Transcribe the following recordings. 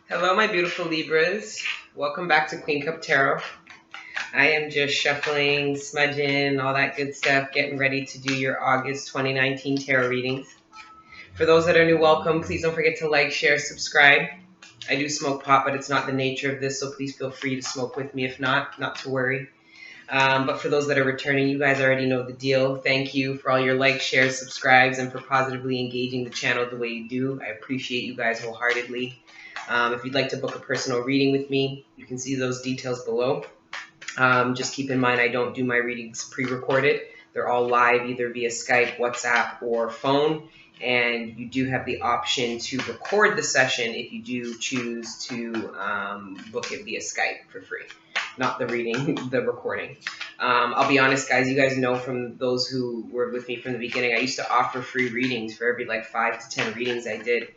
Hello, my beautiful Libras. Welcome back to Queen Cup Tarot. I am just shuffling, smudging, all that good stuff, getting ready to do your August 2019 tarot readings. For those that are new, welcome. Please don't forget to like, share, subscribe. I do smoke pot, but it's not the nature of this, so please feel free to smoke with me. If not to worry. But for those that are returning, you guys already know the deal. Thank you for all your likes, shares, subscribes, and for positively engaging the channel the way you do. I appreciate you guys wholeheartedly. If you'd like to book a personal reading with me, you can see those details below. Just keep in mind I don't do my readings pre-recorded. They're all live either via Skype, WhatsApp, or phone. And you do have the option to record the session if you do choose to book it via Skype for free. Not the reading, the recording. I'll be honest, guys. You guys know from those who were with me from the beginning, I used to offer free readings for every 5 to 10 readings I did.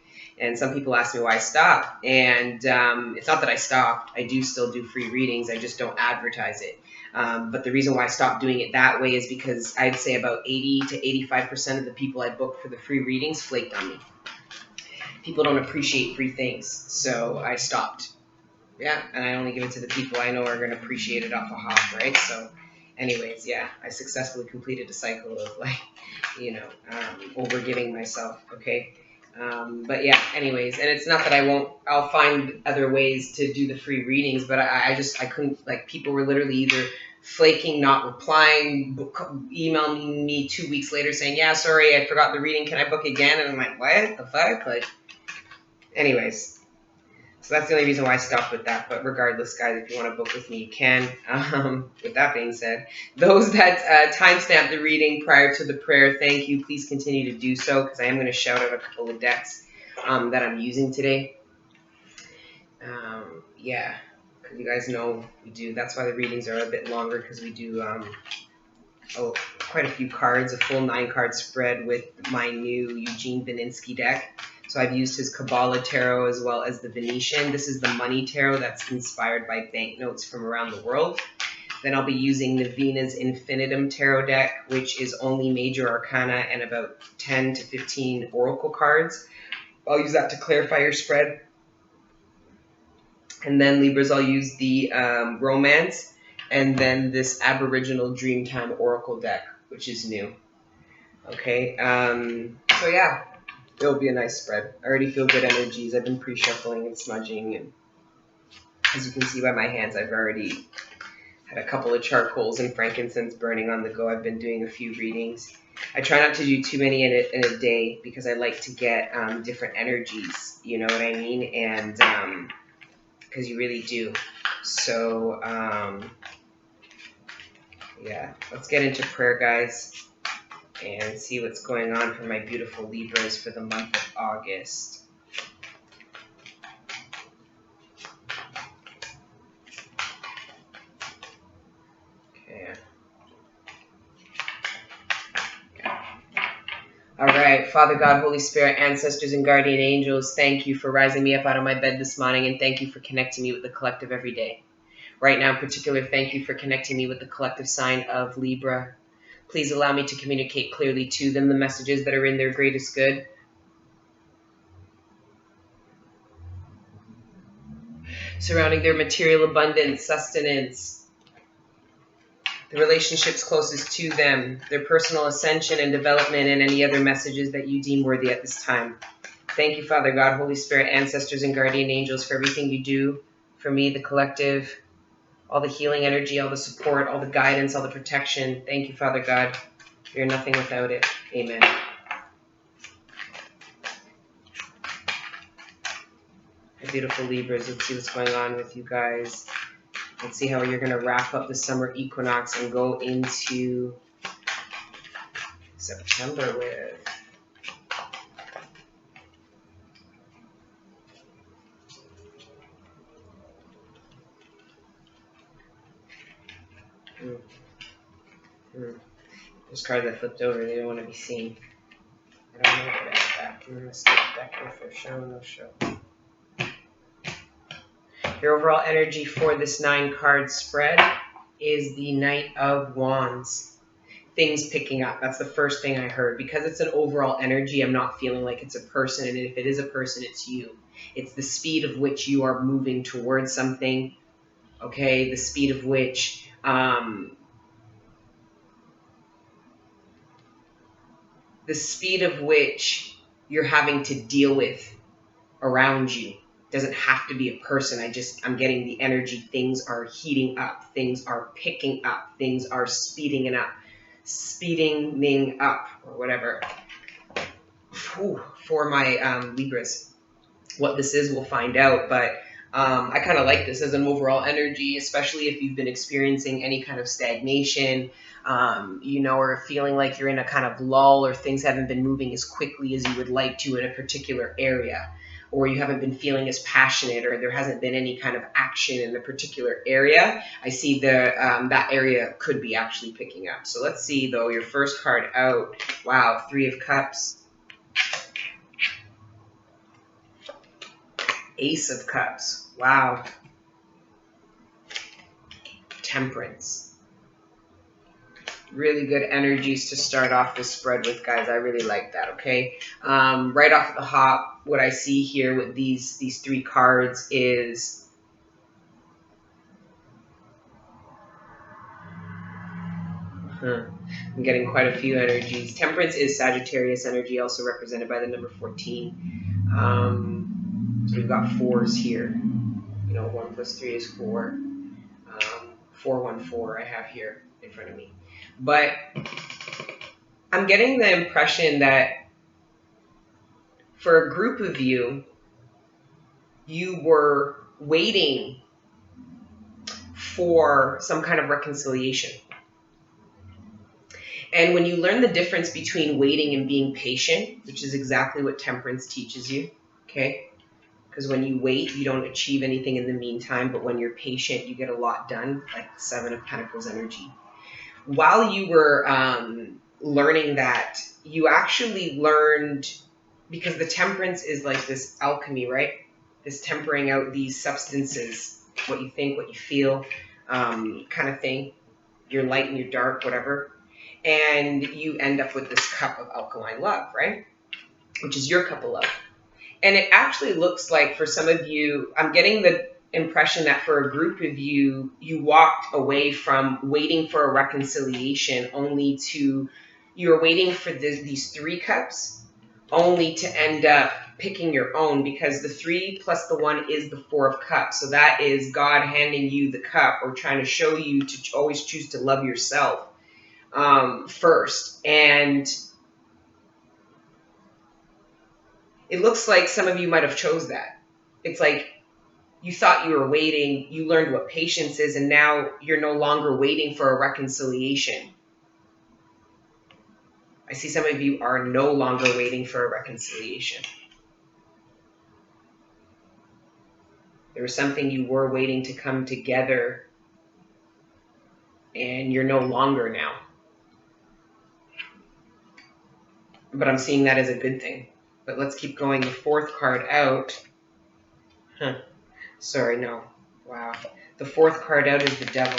And some people ask me why I stopped. And it's not that I stopped. I do still do free readings. I just don't advertise it. But the reason why I stopped doing it that way is because I'd say about 80 to 85% of the people I booked for the free readings flaked on me. People don't appreciate free things. So I stopped. Yeah, and I only give it to the people I know are going to appreciate it off a hop, right? So anyways, yeah, I successfully completed a cycle of overgiving myself, okay? But yeah, anyways, and it's not that I'll find other ways to do the free readings, but I couldn't, people were literally either flaking, not replying, emailing me 2 weeks later saying, yeah, sorry, I forgot the reading, can I book again? And I'm like, what the fuck? Anyways. So that's the only reason why I stopped with that. But regardless, guys, if you want to book with me, you can. With that being said, those that timestamp the reading prior to the prayer, thank you. Please continue to do so because I am going to shout out a couple of decks that I'm using today. Yeah, because you guys know we do. That's why the readings are a bit longer because we do quite a few cards, a full 9-card spread with my new Eugene Beninsky deck. So I've used his Kabbalah Tarot as well as the Venetian. This is the Money Tarot that's inspired by banknotes from around the world. Then I'll be using Navina's Infinitum Tarot deck, which is only major arcana and about 10 to 15 oracle cards. I'll use that to clarify your spread. And then Libras, I'll use the Romance, and then this Aboriginal Dreamtime Oracle deck, which is new. Okay, so yeah. It'll be a nice spread. I already feel good energies. I've been pre-shuffling and smudging, and as you can see by my hands, I've already had a couple of charcoals and frankincense burning on the go. I've been doing a few readings. I try not to do too many in a day because I like to get different energies, you know what I mean? And because you really do. So, yeah, let's get into prayer, guys, and see what's going on for my beautiful Libras for the month of August. Okay. All right, Father God, Holy Spirit, ancestors, and guardian angels, thank you for rising me up out of my bed this morning, and thank you for connecting me with the collective every day. Right now in particular, thank you for connecting me with the collective sign of Libra. Please allow me to communicate clearly to them the messages that are in their greatest good. Surrounding their material abundance, sustenance, the relationships closest to them, their personal ascension and development, and any other messages that you deem worthy at this time. Thank you, Father God, Holy Spirit, ancestors, and guardian angels for everything you do for me, the collective, all the healing energy, all the support, all the guidance, all the protection. Thank you, Father God. You're nothing without it. Amen. My beautiful Libras, let's see what's going on with you guys. Let's see how you're going to wrap up the summer equinox and go into September with. Those cards I flipped over, they don't want to be seen. I don't know about that. I'm going to stick back here for show, no show. Your overall energy for this 9-card spread is the Knight of Wands. Things picking up. That's the first thing I heard. Because it's an overall energy, I'm not feeling like it's a person. And if it is a person, it's you. It's the speed of which you are moving towards something, okay? The speed of which you're having to deal with around you. It doesn't have to be a person. I'm getting the energy. Things are heating up. Things are picking up. Things are speeding up, or whatever. For my Libras. What this is, we'll find out, but I kind of like this as an overall energy, especially if you've been experiencing any kind of stagnation, or feeling like you're in a kind of lull, or things haven't been moving as quickly as you would like to in a particular area, or you haven't been feeling as passionate, or there hasn't been any kind of action in a particular area. I see that area could be actually picking up. So let's see, though, your first card out. Wow, 3 of Cups. Ace of Cups. Wow. Temperance. Really good energies to start off this spread with, guys. I really like that, okay? Right off the hop, what I see here with these 3 cards is I'm getting quite a few energies. Temperance is Sagittarius energy, also represented by the number 14. So we've got 4s here. 1 plus 3 is 4. 414 I have here in front of me. But I'm getting the impression that for a group of you, you were waiting for some kind of reconciliation. And when you learn the difference between waiting and being patient, which is exactly what Temperance teaches you, okay? Because when you wait, you don't achieve anything in the meantime, but when you're patient, you get a lot done, like the 7 of Pentacles energy. While you were learning that, you actually learned, because the Temperance is like this alchemy, right? This tempering out these substances, what you think, what you feel, kind of thing, your light and your dark, whatever. And you end up with this cup of alkaline love, right? Which is your cup of love. And it actually looks like for some of you, I'm getting the impression that for a group of you, you walked away from waiting for a reconciliation you were waiting for these 3 cups, only to end up picking your own, because the 3 plus the 1 is the 4 of Cups. So that is God handing you the cup, or trying to show you to always choose to love yourself first. And it looks like some of you might have chose that. It's like you thought you were waiting, you learned what patience is, and now you're no longer waiting for a reconciliation. I see some of you are no longer waiting for a reconciliation. There was something you were waiting to come together, and you're no longer now. But I'm seeing that as a good thing. But let's keep going. The 4th card out. Sorry, no. Wow. The 4th card out is the Devil.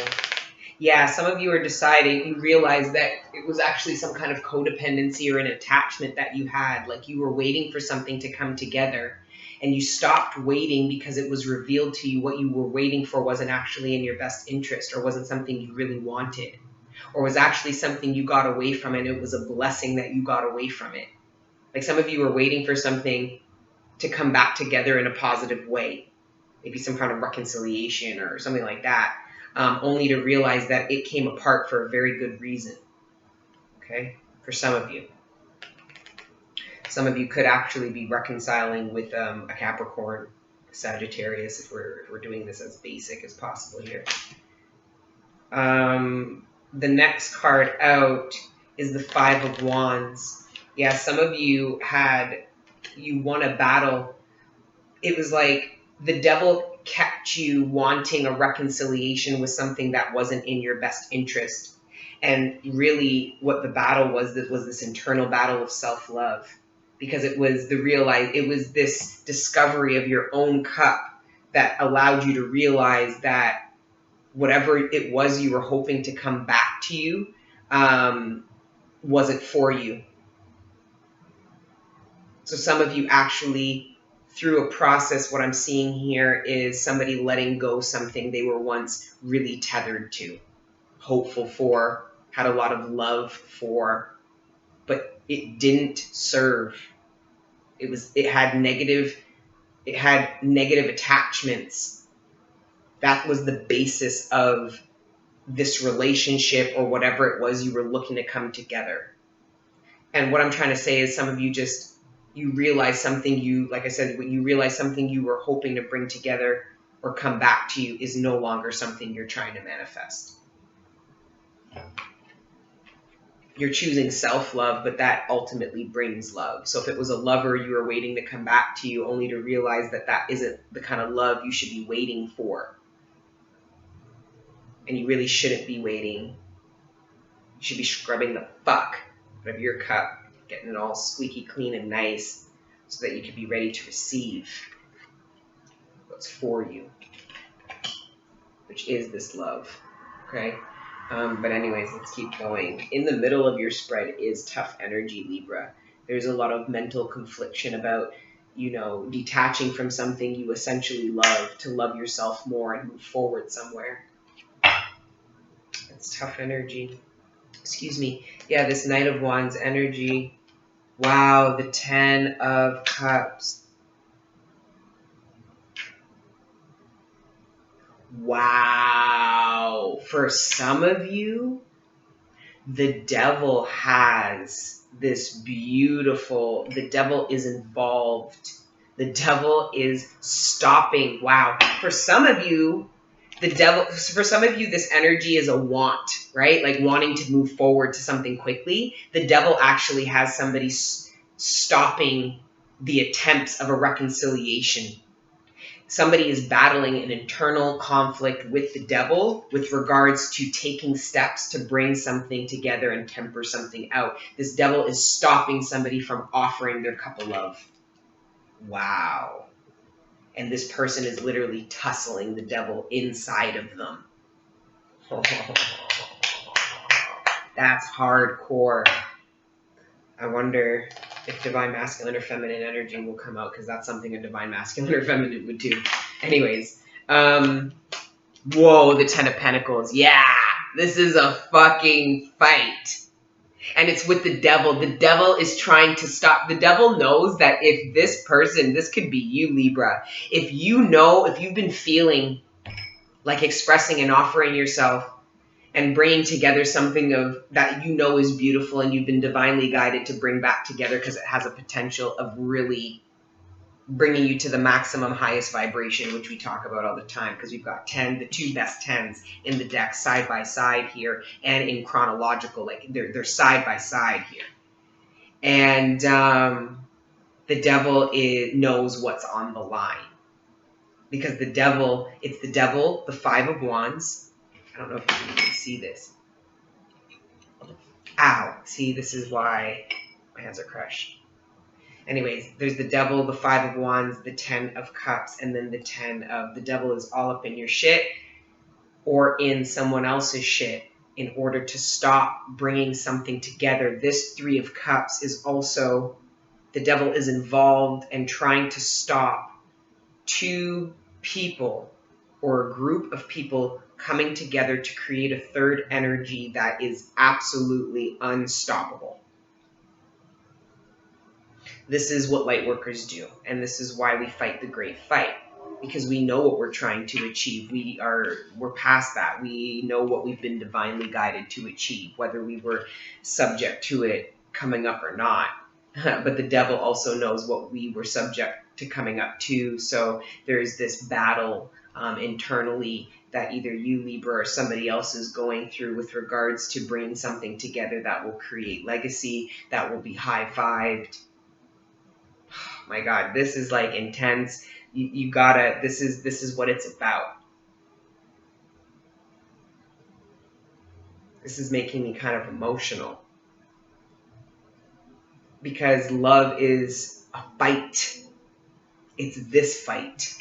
Yeah, some of you are deciding, you realize that it was actually some kind of codependency or an attachment that you had. Like you were waiting for something to come together, and you stopped waiting because it was revealed to you what you were waiting for wasn't actually in your best interest, or wasn't something you really wanted, or was actually something you got away from, and it was a blessing that you got away from it. Like some of you were waiting for something to come back together in a positive way, maybe some kind of reconciliation or something like that, only to realize that it came apart for a very good reason, okay, for some of you. Some of you could actually be reconciling with a Capricorn, Sagittarius, if we're doing this as basic as possible here. The next card out is the 5 of Wands. Yeah, some of you won a battle. It was like the devil kept you wanting a reconciliation with something that wasn't in your best interest. And really what the battle was this internal battle of self-love, because it was this discovery of your own cup that allowed you to realize that whatever it was you were hoping to come back to you wasn't for you. So some of you actually through a process, what I'm seeing here is somebody letting go something they were once really tethered to, hopeful for, had a lot of love for, but it didn't serve. It had negative attachments. That was the basis of this relationship or whatever it was you were looking to come together. And what I'm trying to say is some of you you realize something like I said, when you realize something you were hoping to bring together or come back to you is no longer something you're trying to manifest. You're choosing self-love, but that ultimately brings love. So if it was a lover you were waiting to come back to you, only to realize that that isn't the kind of love you should be waiting for. And you really shouldn't be waiting. You should be scrubbing the fuck out of your cup, getting it all squeaky clean and nice so that you can be ready to receive what's for you, which is this love, okay? But anyways, let's keep going. In the middle of your spread is tough energy, Libra. There's a lot of mental confliction about, detaching from something you essentially love to love yourself more and move forward somewhere. That's tough energy. Excuse me. Yeah, this Knight of Wands energy. Wow, the 10 of Cups. Wow. For some of you, the devil has this beautiful, the devil is involved. The devil is stopping. Wow. For some of you, this energy is a want, right? Like wanting to move forward to something quickly. The devil actually has somebody stopping the attempts of a reconciliation. Somebody is battling an internal conflict with the devil with regards to taking steps to bring something together and temper something out. This devil is stopping somebody from offering their cup of love. Wow. And this person is literally tussling the devil inside of them. That's hardcore. I wonder if divine masculine or feminine energy will come out, because that's something a divine masculine or feminine would do. Anyways, whoa, the 10 of Pentacles. Yeah, this is a fucking fight. And it's with the devil. The devil is trying to stop. The devil knows that if this person, this could be you, Libra, if you've been feeling like expressing and offering yourself and bringing together something that is beautiful and you've been divinely guided to bring back together because it has a potential of really bringing you to the maximum highest vibration, which we talk about all the time, because we've got the two best 10s in the deck side by side here, and in chronological, like they're side by side here. And the devil knows what's on the line, because it's the devil, the 5 of Wands. I don't know if you can even see this. Ow. See, this is why my hands are crushed. Anyways, there's the devil, the 5 of Wands, the 10 of Cups, and then the 10 of the devil is all up in your shit or in someone else's shit in order to stop bringing something together. This 3 of Cups is also, the devil is involved and trying to stop 2 people or a group of people coming together to create a third energy that is absolutely unstoppable. This is what light workers do, and this is why we fight the great fight, because we know what we're trying to achieve. We're past that. We know what we've been divinely guided to achieve, whether we were subject to it coming up or not. But the devil also knows what we were subject to coming up to. So there's this battle internally that either you, Libra, or somebody else is going through with regards to bringing something together that will create legacy, that will be high-fived. Oh my God, this is like intense. You gotta, this is what it's about. This is making me kind of emotional, because love is a fight. It's this fight.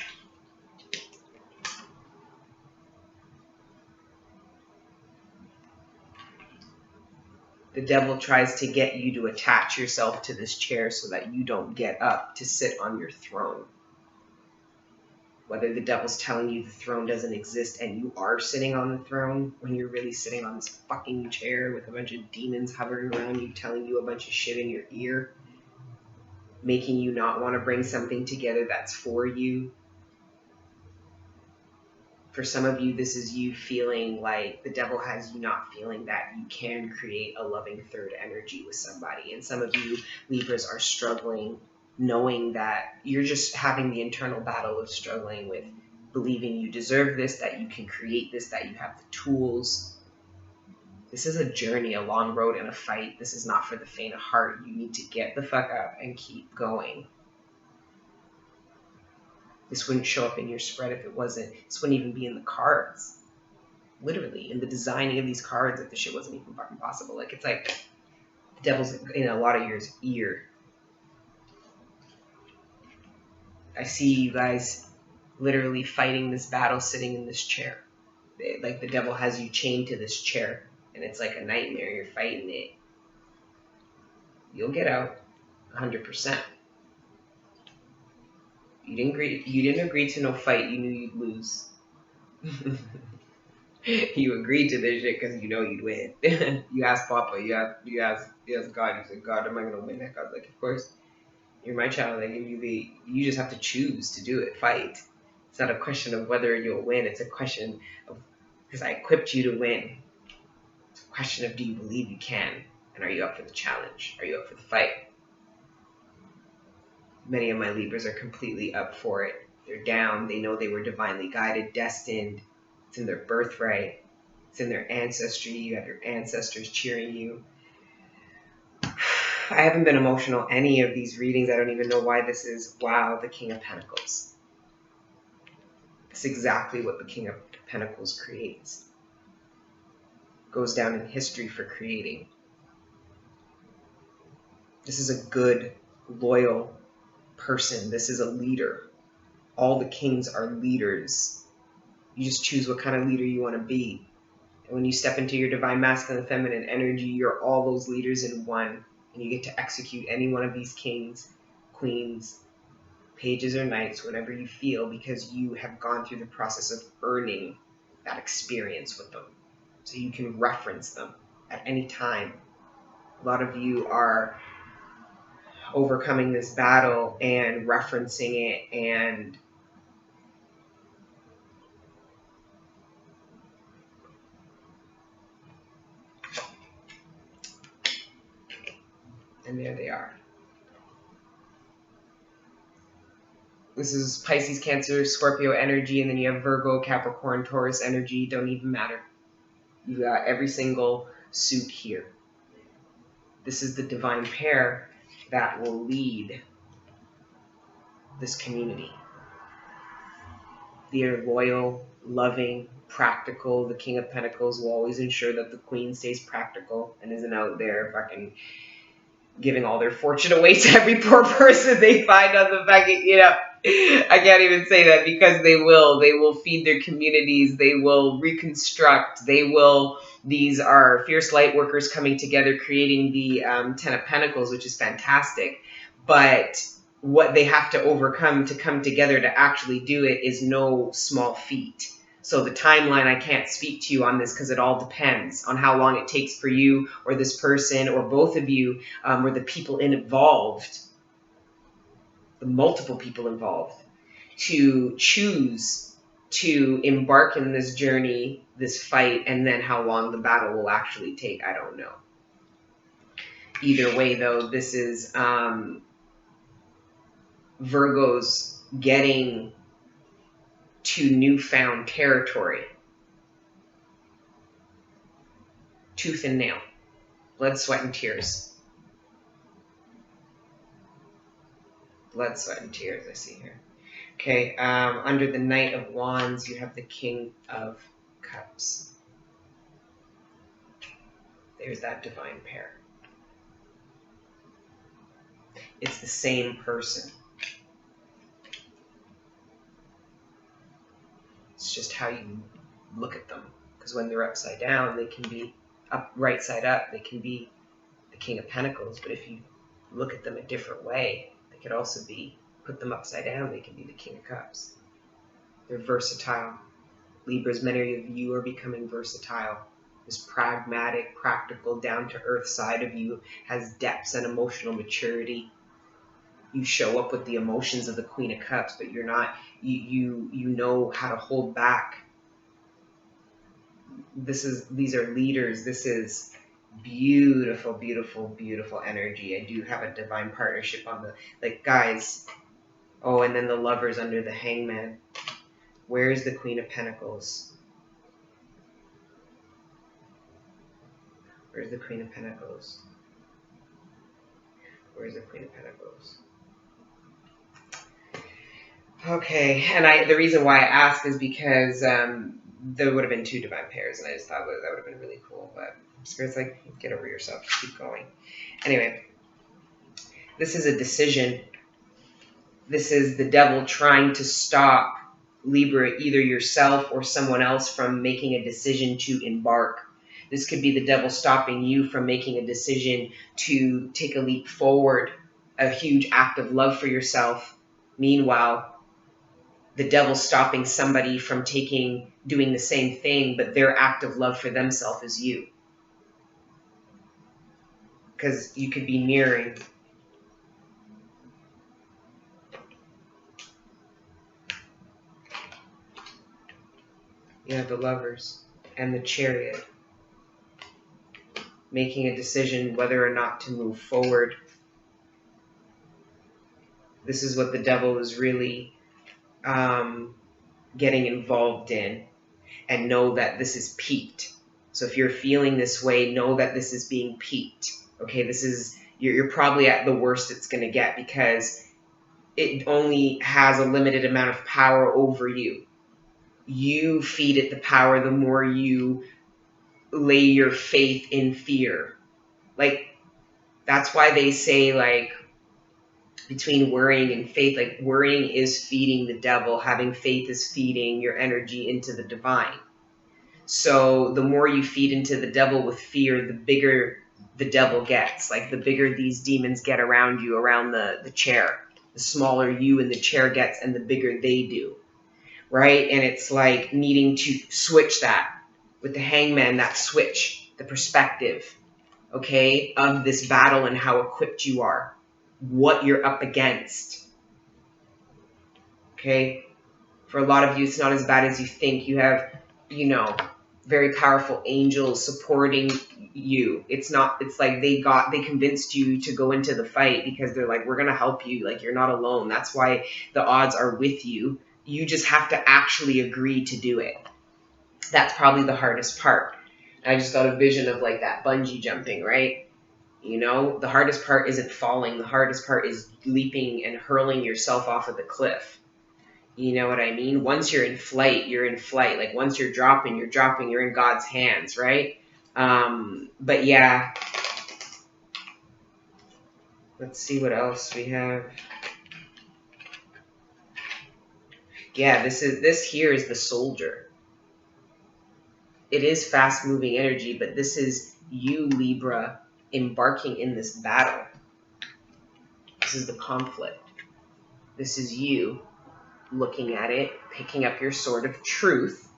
The devil tries to get you to attach yourself to this chair so that you don't get up to sit on your throne. Whether the devil's telling you the throne doesn't exist and you are sitting on the throne when you're really sitting on this fucking chair with a bunch of demons hovering around you, telling you a bunch of shit in your ear, making you not want to bring something together that's for you. For some of you, this is you feeling like the devil has you not feeling that you can create a loving third energy with somebody. And some of you Libras are struggling, knowing that you're just having the internal battle of struggling with believing you deserve this, that you can create this, that you have the tools. This is a journey, a long road, and a fight. This is not for the faint of heart. You need to get the fuck up and keep going. This wouldn't show up in your spread if it wasn't. This wouldn't even be in the cards. Literally, in the designing of these cards, if the shit wasn't even fucking possible. Like, it's like the devil's in a lot of your ear. I see you guys literally fighting this battle sitting in this chair. Like, the devil has you chained to this chair, and it's like a nightmare. You're fighting it. You'll get out 100%. You didn't agree to no fight. You knew you'd lose. You agreed to this shit because you know you'd win. You asked Papa. You asked God. You said, God, am I gonna win? God's like, of course. You're my child. I give you the. You just have to choose to do it. Fight. It's not a question of whether you'll win. It's a question of, because I equipped you to win. It's a question of, do you believe you can, and are you up for the challenge? Are you up for the fight? Many of my Libras are completely up for it. They're down. They know they were divinely guided, destined. It's in their birthright. It's in their ancestry. You have your ancestors cheering you. I haven't been emotional any of these readings. I don't even know why this is. Wow, the King of Pentacles. It's exactly what the King of Pentacles creates. Goes down in history for creating. This is a good, loyal person. This is a leader. All the kings are leaders. You just choose what kind of leader you want to be. And when you step into your divine masculine and feminine energy, you're all those leaders in one. And you get to execute any one of these kings, queens, pages, or knights, whatever you feel, because you have gone through the process of earning that experience with them. So you can reference them at any time. A lot of you are overcoming this battle and referencing it and there they are. This is Pisces, Cancer, Scorpio energy, and then you have Virgo, Capricorn, Taurus energy. Don't even matter. You got every single suit here. This is the divine pair that will lead this community. They are loyal, loving, practical. The King of Pentacles will always ensure that the Queen stays practical and isn't out there fucking giving all their fortune away to every poor person they find on the fucking, I can't even say that because they will feed their communities. They will reconstruct. These are fierce light workers coming together, creating the Ten of Pentacles, which is fantastic. But what they have to overcome to come together to actually do it is no small feat. So the timeline, I can't speak to you on this because it all depends on how long it takes for you or this person or both of you or the people involved, the multiple people involved, to choose to embark in this journey, this fight, and then how long the battle will actually take, I don't know. Either way, though, this is Virgo's getting to newfound territory. Tooth and nail. Blood, sweat, and tears. Blood, sweat, and tears, I see here. Okay, under the Knight of Wands, you have the King of Cups. There's that divine pair. It's the same person. It's just how you look at them. Because when they're upside down, they can be up, right side up. They can be the King of Pentacles. But if you look at them a different way, they could also be, put them upside down, they can be the King of Cups. They're versatile. Libras, many of you are becoming versatile. This pragmatic, practical, down-to-earth side of you has depths and emotional maturity. You show up with the emotions of the Queen of Cups, but you're not, you know how to hold back. These are leaders. This is beautiful, beautiful, beautiful energy. I do have a divine partnership on the, like, guys. Oh, and then the Lovers under the Hangman. Where's the Queen of Pentacles? Where's the Queen of Pentacles? Where's the Queen of Pentacles? Okay, and the reason why I asked is because there would have been 2 divine pairs, and I just thought that would have been really cool, but Spirit's like, get over yourself, just keep going. Anyway, this is a decision. This is the devil trying to stop Libra, either yourself or someone else, from making a decision to embark. This could be the devil stopping you from making a decision to take a leap forward, a huge act of love for yourself. Meanwhile, the devil stopping somebody from doing the same thing, but their act of love for themselves is you. Because you could be mirroring. You have the Lovers and the Chariot, making a decision whether or not to move forward. This is what the devil is really getting involved in, and know that this is peaked. So if you're feeling this way, know that this is being peaked. Okay, this is, you're probably at the worst it's going to get, because it only has a limited amount of power over you. You feed it the power the more you lay your faith in fear. Like, that's why they say, like, between worrying and faith, like, worrying is feeding the devil, having faith is feeding your energy into the divine. So the more you feed into the devil with fear, the bigger the devil gets. Like, the bigger these demons get around you, around the chair. The smaller you and the chair gets, and the bigger they do. Right? And it's like needing to switch that with the Hangman, that switch, the perspective, okay, of this battle and how equipped you are, what you're up against. Okay? For a lot of you, it's not as bad as you think. You have, very powerful angels supporting you. It's like they convinced you to go into the fight, because they're like, we're going to help you. Like, you're not alone. That's why the odds are with you. You just have to actually agree to do it. That's probably the hardest part. I just got a vision of, like, that bungee jumping, right? The hardest part isn't falling. The hardest part is leaping and hurling yourself off of the cliff. You know what I mean? Once you're in flight, you're in flight. Like, once you're dropping, you're in God's hands, right? But yeah. Let's see what else we have. Yeah, this here is the Soldier. It is fast-moving energy, but this is you, Libra, embarking in this battle. This is the conflict. This is you looking at it, picking up your sword of truth,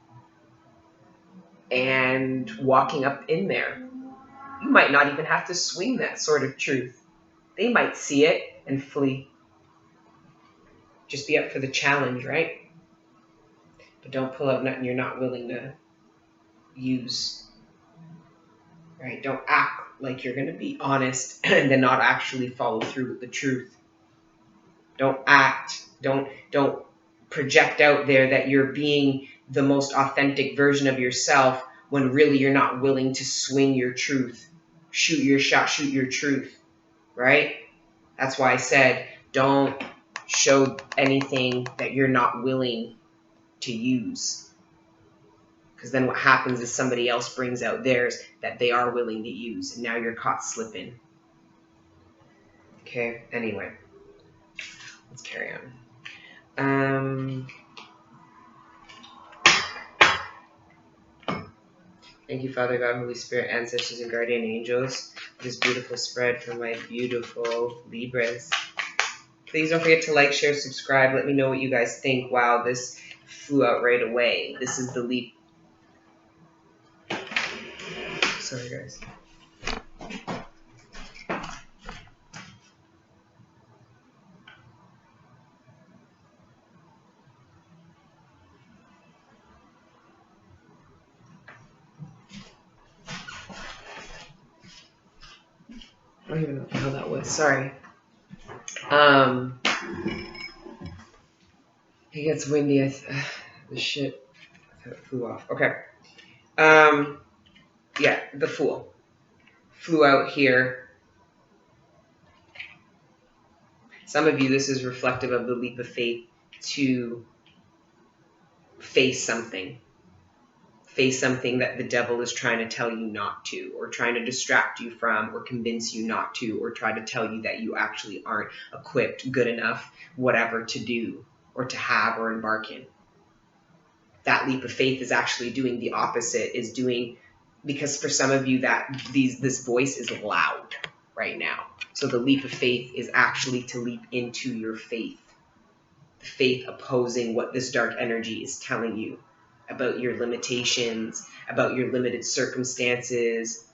and walking up in there. You might not even have to swing that sword of truth. They might see it and flee. Just be up for the challenge, right? But don't pull out nothing you're not willing to use. Right? Don't act like you're going to be honest and then not actually follow through with the truth. Don't act. Don't project out there that you're being the most authentic version of yourself when really you're not willing to swing your truth. Shoot your shot, shoot your truth. Right? That's why I said, don't show anything that you're not willing to use. Because then what happens is somebody else brings out theirs that they are willing to use, and now you're caught slipping. Okay, anyway. Let's carry on. Thank you, Father God, Holy Spirit, ancestors, and guardian angels, for this beautiful spread for my beautiful Libras. Please don't forget to like, share, subscribe. Let me know what you guys think. Wow, this flew out right away. This is the leap. Sorry, guys. I don't even know how that was. Sorry. It gets windy. The shit flew off. Okay. Yeah, the Fool flew out here. Some of you, this is reflective of the leap of faith to face something that the devil is trying to tell you not to, or trying to distract you from, or convince you not to, or try to tell you that you actually aren't equipped, good enough, whatever to do, or to have, or embark in. That leap of faith is actually doing the opposite, because for some of you this voice is loud right now. So the leap of faith is actually to leap into your faith. The faith opposing what this dark energy is telling you about your limitations, about your limited circumstances,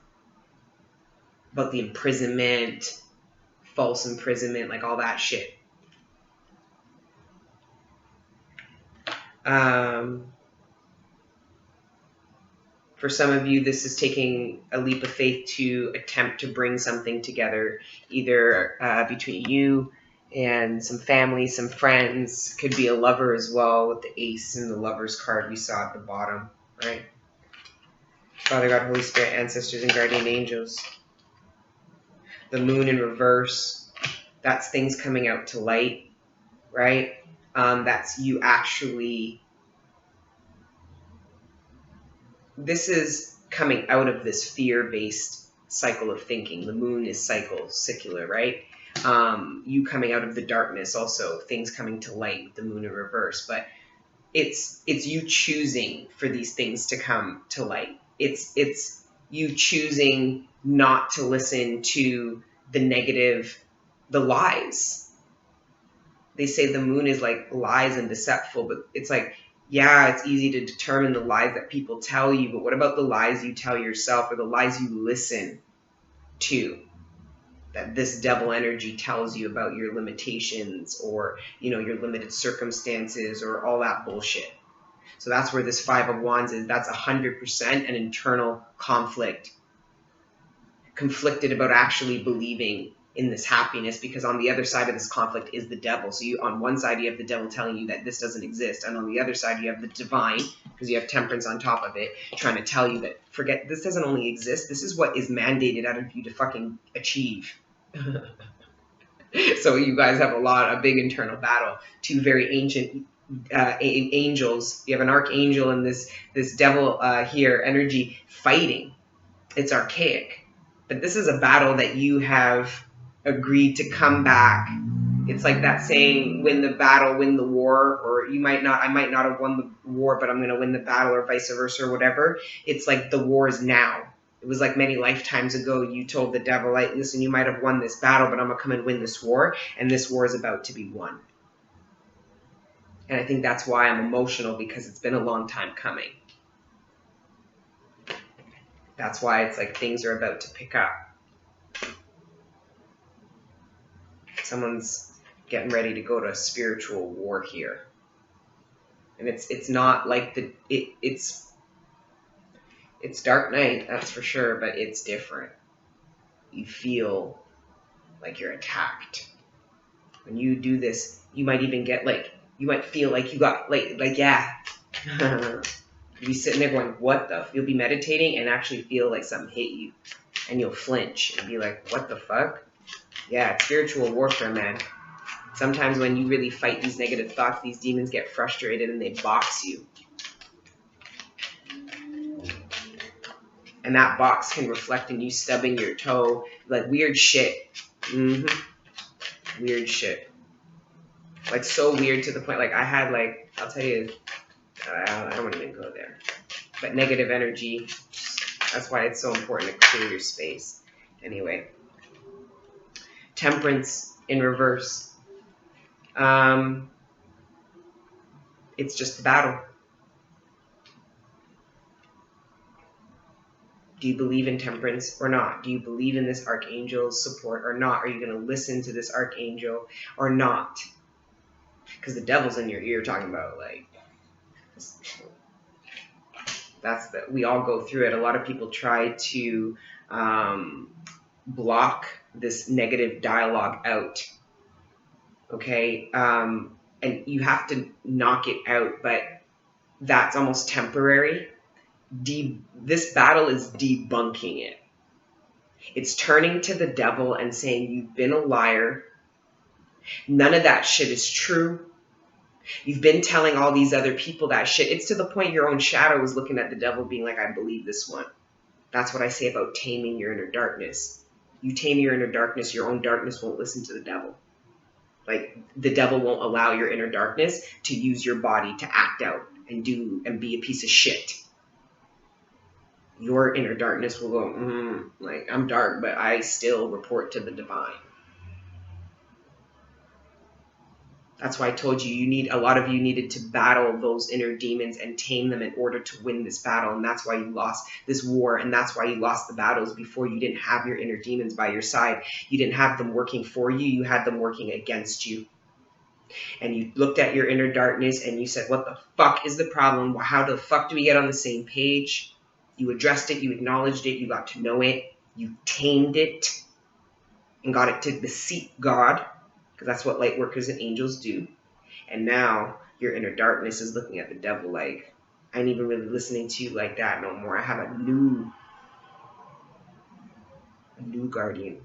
about the imprisonment, false imprisonment, like all that shit. For some of you, this is taking a leap of faith to attempt to bring something together, either between you and some family, some friends. Could be a lover as well, with the ace and the lover's card we saw at the bottom, right? Father God, Holy Spirit, ancestors, and guardian angels. The moon in reverse, that's things coming out to light, right? That's you actually... This is coming out of this fear-based cycle of thinking. The moon is secular, right? You coming out of the darkness, also things coming to light with the moon in reverse. But it's you choosing for these things to come to light. It's you choosing not to listen to the negative, the lies. They say the moon is like lies and deceitful, but it's like, yeah, it's easy to determine the lies that people tell you, but what about the lies you tell yourself, or the lies you listen to, that this devil energy tells you about your limitations, or, you know, your limited circumstances, or all that bullshit. So that's where this Five of Wands is. That's 100% an internal conflict. Conflicted about actually believing in this happiness, because on the other side of this conflict is the devil. So you, on one side, you have the devil telling you that this doesn't exist, and on the other side, you have the divine, because you have temperance on top of it, trying to tell you that, forget, this doesn't only exist, this is what is mandated out of you to fucking achieve. So you guys have a big internal battle. Two very ancient angels. You have an archangel and this devil here, energy, fighting. It's archaic. But this is a battle that you have agreed to come back. It's like that saying, win the battle, win the war, or I might not have won the war, but I'm going to win the battle, or vice versa, or whatever. It's like the war is now. It was like many lifetimes ago, you told the devil, like, listen, you might have won this battle, but I'm going to come and win this war, and this war is about to be won. And I think that's why I'm emotional, because it's been a long time coming. That's why it's like things are about to pick up. Someone's getting ready to go to a spiritual war here. And it's not like it's dark night, that's for sure, but it's different. You feel like you're attacked. When you do this, you might even get you might feel like you got yeah. You'll be sitting there going, what the? You'll be meditating and actually feel like something hit you, and you'll flinch and be like, what the fuck? Yeah, it's spiritual warfare, man. Sometimes when you really fight these negative thoughts, these demons get frustrated and they box you. And that box can reflect in you stubbing your toe, like weird shit. Weird shit. Like so weird to the point, like I had I'll tell you, I don't want to even go there. But negative energy, that's why it's so important to clear your space. Anyway. Temperance in reverse. It's just a battle. Do you believe in temperance or not? Do you believe in this archangel's support or not? Are you going to listen to this archangel or not? Because the devil's in your ear talking about, like, we all go through it. A lot of people try to block this negative dialogue out. Okay? And you have to knock it out, but that's almost temporary. This battle is debunking it. It's turning to the devil and saying, you've been a liar. None of that shit is true. You've been telling all these other people that shit. It's to the point your own shadow is looking at the devil being like, I believe this one. That's what I say about taming your inner darkness. You tame your inner darkness, your own darkness won't listen to the devil. Like, the devil won't allow your inner darkness to use your body to act out and be a piece of shit. Your inner darkness will go, like, I'm dark, but I still report to the divine. That's why I told you, a lot of you needed to battle those inner demons and tame them in order to win this battle. And that's why you lost this war. And that's why you lost the battles before. You didn't have your inner demons by your side. You didn't have them working for you. You had them working against you. And you looked at your inner darkness and you said, what the fuck is the problem? How the fuck do we get on the same page? You addressed it. You acknowledged it. You got to know it. You tamed it and got it to beseech God. Because that's what light workers and angels do. And now your inner darkness is looking at the devil like, I ain't even really listening to you like that no more. I have a new guardian.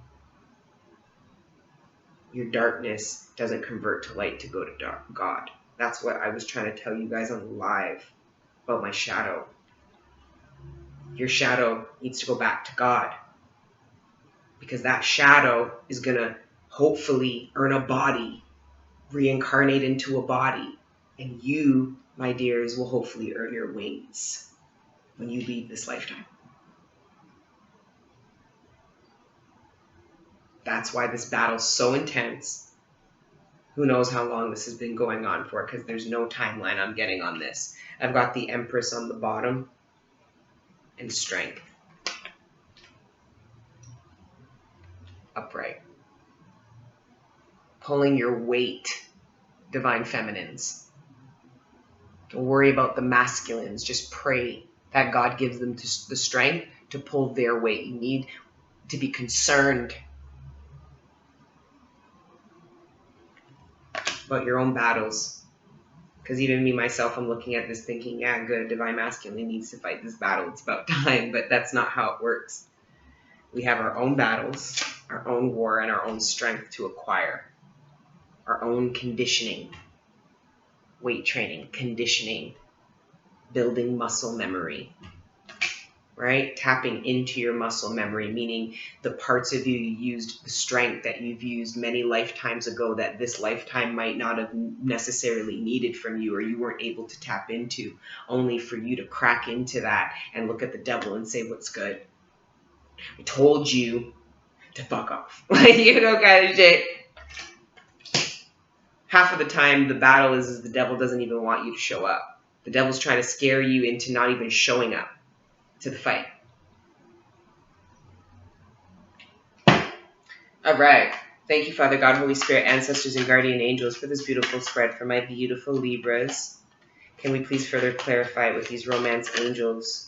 Your darkness doesn't convert to light to go to God. That's what I was trying to tell you guys on live about my shadow. Your shadow needs to go back to God. Because that shadow is going to hopefully earn a body, reincarnate into a body. And you, my dears, will hopefully earn your wings when you leave this lifetime. That's why this battle's so intense. Who knows how long this has been going on for, because there's no timeline I'm getting on this. I've got the Empress on the bottom and strength. Upright. Pulling your weight, divine feminines. Don't worry about the masculines. Just pray that God gives them the strength to pull their weight. You need to be concerned about your own battles. Because even me, myself, I'm looking at this thinking, yeah, good, divine masculine needs to fight this battle. It's about time. But that's not how it works. We have our own battles, our own war, and our own strength to acquire. Our own conditioning, weight training, conditioning, building muscle memory, right? Tapping into your muscle memory, meaning the parts of you used, the strength that you've used many lifetimes ago that this lifetime might not have necessarily needed from you or you weren't able to tap into, only for you to crack into that and look at the devil and say, what's good? I told you to fuck off. Like, kind of shit. Half of the time, the battle is the devil doesn't even want you to show up. The devil's trying to scare you into not even showing up to the fight. All right. Thank you, Father God, Holy Spirit, ancestors, and guardian angels for this beautiful spread for my beautiful Libras. Can we please further clarify it with these romance angels?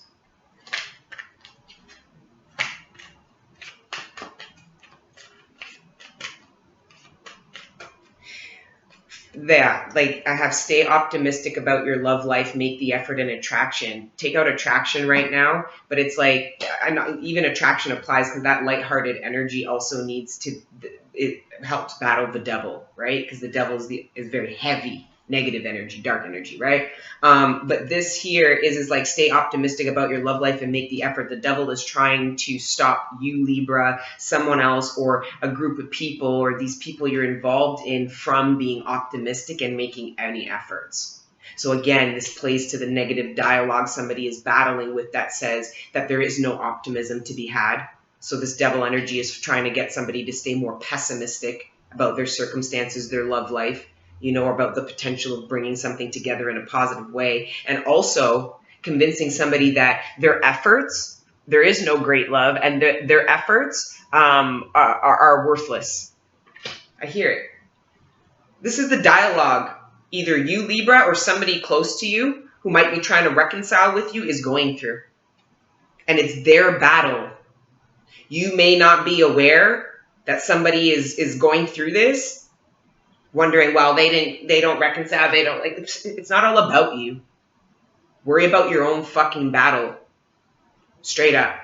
That, like, I have stay optimistic about your love life, make the effort and attraction. Take out attraction right now, but it's like, I'm not, even attraction applies because that lighthearted energy also needs to, it helps battle the devil, right? Because the devil is very heavy, negative energy, dark energy, right? But this here is like, stay optimistic about your love life and make the effort. The devil is trying to stop you, Libra, someone else, or a group of people, or these people you're involved in from being optimistic and making any efforts. So again, this plays to the negative dialogue somebody is battling with that says that there is no optimism to be had. So this devil energy is trying to get somebody to stay more pessimistic about their circumstances, their love life. or about the potential of bringing something together in a positive way, and also convincing somebody that their efforts, there is no great love, and their efforts are worthless. I hear it. This is the dialogue either you, Libra, or somebody close to you who might be trying to reconcile with you is going through. And it's their battle. You may not be aware that somebody is going through this, wondering, well, they don't reconcile, they don't like. It's not all about you. Worry about your own fucking battle, straight up,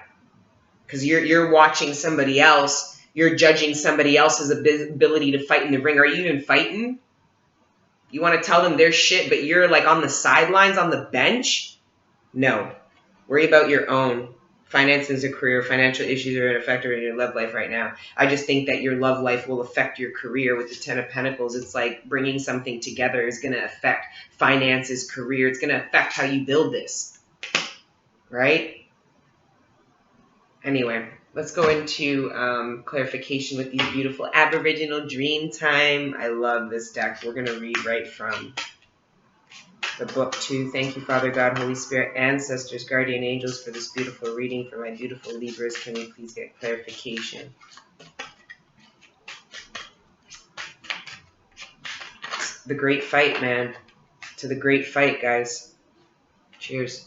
because you're watching somebody else. You're judging somebody else's ability to fight in the ring. Are you even fighting? You want to tell them their shit, but you're like on the sidelines, on the bench? No. Worry about your own. Finances or career, financial issues are an factor in your love life right now. I just think that your love life will affect your career with the Ten of Pentacles. It's like bringing something together is going to affect finances, career. It's going to affect how you build this. Right? Anyway, let's go into clarification with these beautiful Aboriginal Dream Time. I love this deck. We're going to read right from the book too. Thank you, Father God, Holy Spirit, ancestors, guardian angels, for this beautiful reading for my beautiful Libras. Can we please get clarification? The great fight, man. To the great fight, guys. Cheers.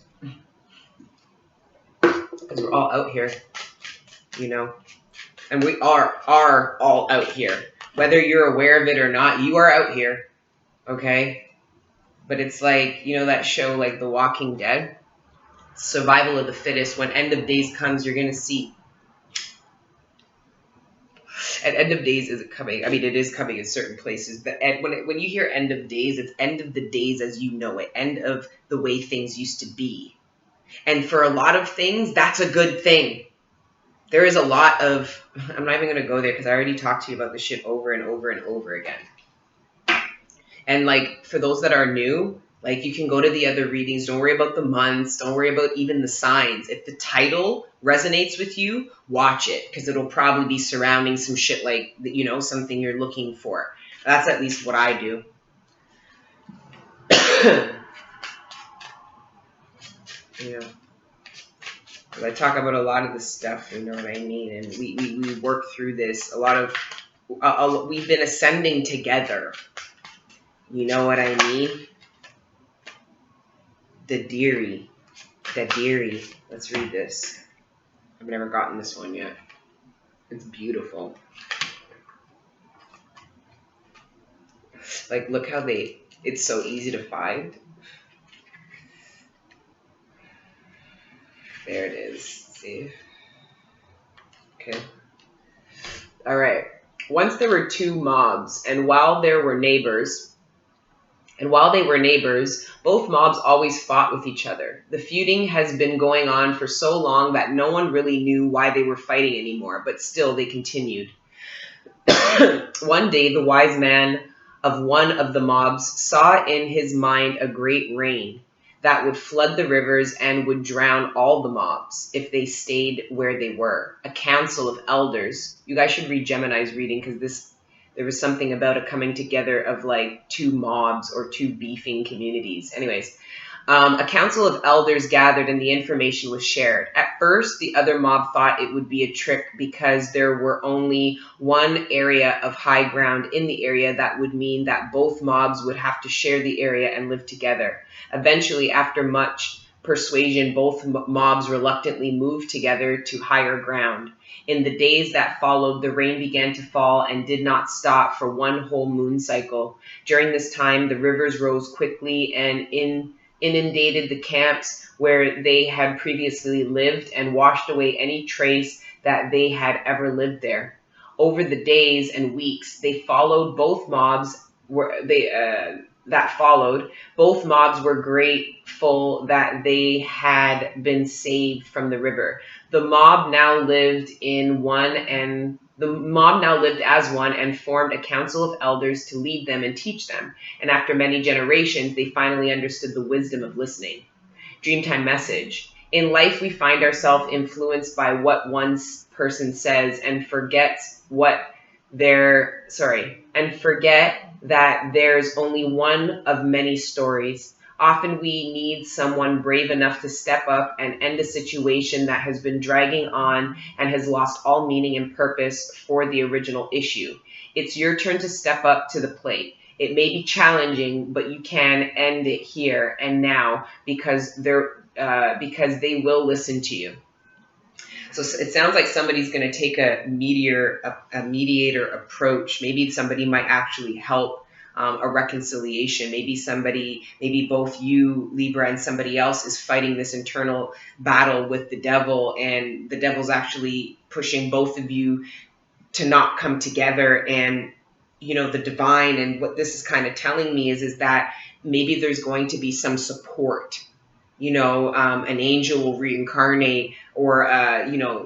Because we're all out here, and we are all out here. Whether you're aware of it or not, you are out here, okay? But it's like, that show, like The Walking Dead, survival of the fittest. When end of days comes, you're going to see. And end of days isn't coming. I mean, it is coming in certain places. But when you hear end of days, it's end of the days as you know it. End of the way things used to be. And for a lot of things, that's a good thing. There is a lot of, I'm not even going to go there because I already talked to you about this shit over and over and over again. And like, for those that are new, like, you can go to the other readings. Don't worry about the months. Don't worry about even the signs. If the title resonates with you, watch it, because it'll probably be surrounding some shit like, something you're looking for. That's at least what I do. Because I talk about a lot of this stuff, you know what I mean? And we work through this. We've been ascending together. You know what I mean? The dearie. Let's read this. I've never gotten this one yet. It's beautiful. Like, look how it's so easy to find. There it is. See? Okay. All right. Once there were two mobs, and while they were neighbors, both mobs always fought with each other. The feuding has been going on for so long that no one really knew why they were fighting anymore, but still they continued. One day, the wise man of one of the mobs saw in his mind a great rain that would flood the rivers and would drown all the mobs if they stayed where they were. A council of elders. You guys should read Gemini's reading, because there was something about a coming together of like two mobs or two beefing communities. Anyways, a council of elders gathered and the information was shared. At first, the other mob thought it would be a trick because there were only one area of high ground in the area. That would mean that both mobs would have to share the area and live together. Eventually, after much persuasion, both mobs reluctantly moved together to higher ground. In the days that followed, the rain began to fall and did not stop for one whole moon cycle. During this time, the rivers rose quickly and inundated the camps where they had previously lived and washed away any trace that they had ever lived there. Over the days and weeks both mobs were grateful that they had been saved from the river. The mob now lived as one and formed a council of elders to lead them and teach them. And after many generations, they finally understood the wisdom of listening. Dreamtime message. In life, we find ourselves influenced by what one person says and forget what and forget that there's only one of many stories. Often we need someone brave enough to step up and end a situation that has been dragging on and has lost all meaning and purpose for the original issue. It's your turn to step up to the plate. It may be challenging, but you can end it here and now because they will listen to you. So it sounds like somebody's going to take a mediator approach. Maybe somebody might actually help a reconciliation. Maybe both you, Libra, and somebody else is fighting this internal battle with the devil, and the devil's actually pushing both of you to not come together. And the divine, and what this is kind of telling me is that maybe there's going to be some support. An angel will reincarnate, or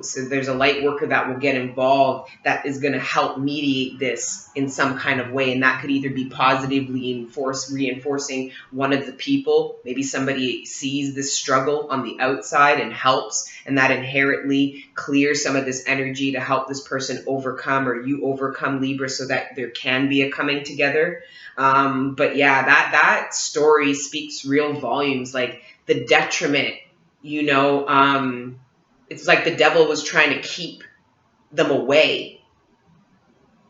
so there's a light worker that will get involved that is going to help mediate this in some kind of way. And that could either be positively reinforcing one of the people. Maybe somebody sees this struggle on the outside and helps, and that inherently clears some of this energy to help this person overcome, or you overcome, Libra, so that there can be a coming together. But yeah, that story speaks real volumes. Like, the detriment, it's like the devil was trying to keep them away,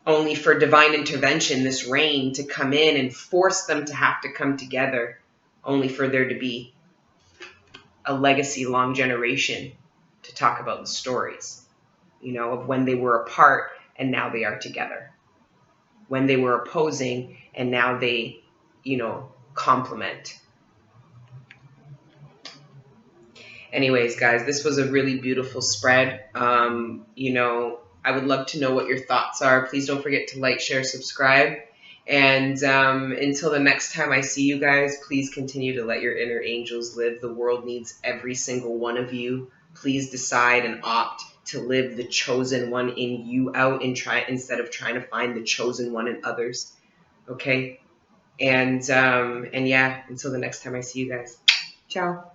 only for divine intervention, this rain, to come in and force them to have to come together, only for there to be a legacy, long generation to talk about the stories, of when they were apart and now they are together, when they were opposing and now they, complement. Anyways, guys, this was a really beautiful spread. I would love to know what your thoughts are. Please don't forget to like, share, subscribe. And until the next time I see you guys, please continue to let your inner angels live. The world needs every single one of you. Please decide and opt to live the chosen one in you out, and instead of trying to find the chosen one in others. Okay? And yeah, until the next time I see you guys. Ciao.